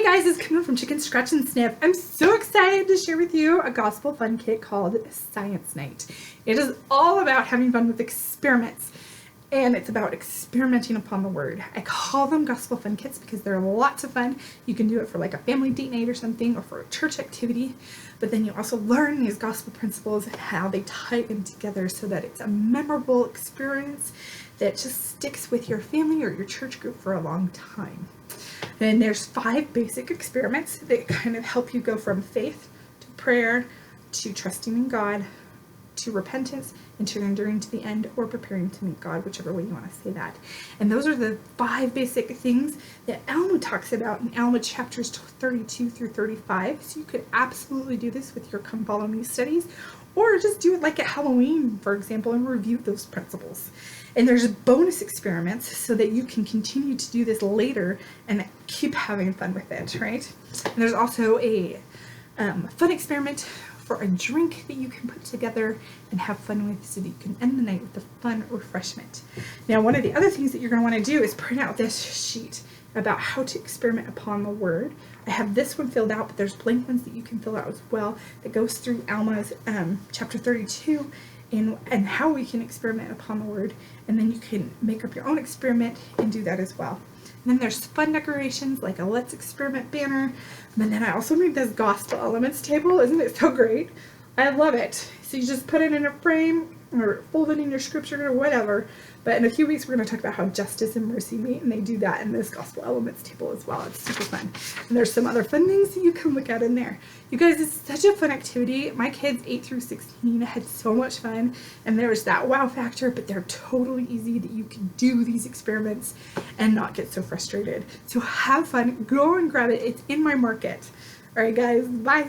Hey guys, it's Camille from Chicken Scratch and Sniff. I'm so excited to share with you a gospel fun kit called Science Night. It is all about having fun with experiments, and it's about experimenting upon the word. I call them gospel fun kits because they're lots of fun. You can do it for like a family date night or something, or for a church activity, but then you also learn these gospel principles and how they tie in together so that it's a memorable experience that just sticks with your family or your church group for a long time. And there's 5 basic experiments that kind of help you go from faith to prayer to trusting in God to repentance and to enduring to the end, or preparing to meet God, whichever way you want to say that. And those are the 5 basic things that Alma talks about in Alma chapters 32 through 35. So you could absolutely do this with your Come Follow Me studies, or just do it like at Halloween, for example, and review those principles. And there's bonus experiments so that you can continue to do this later and keep having fun with it, right? And there's also a fun experiment for a drink that you can put together and have fun with so that you can end the night with a fun refreshment. Now, one of the other things that you're going to want to do is print out this sheet about how to experiment upon the word. I have this one filled out, but there's blank ones that you can fill out as well that goes through Alma's chapter 32 and how we can experiment upon the word, and then you can make up your own experiment and do that as well. And then there's fun decorations like a Let's Experiment banner, and then I also made this gospel elements table. Isn't it so great? I love it. So you just put it in a frame or fold it in your scripture or whatever, but in a few weeks we're going to talk about how justice and mercy meet, and they do that in this gospel elements table as well. It's super fun. And there's some other fun things that you can look at in there. You guys, it's such a fun activity. My kids 8 through 16 had so much fun, and there's that wow factor, but they're totally easy that you can do these experiments and not get so frustrated. So have fun, go and grab it. It's in my market. All right guys, bye.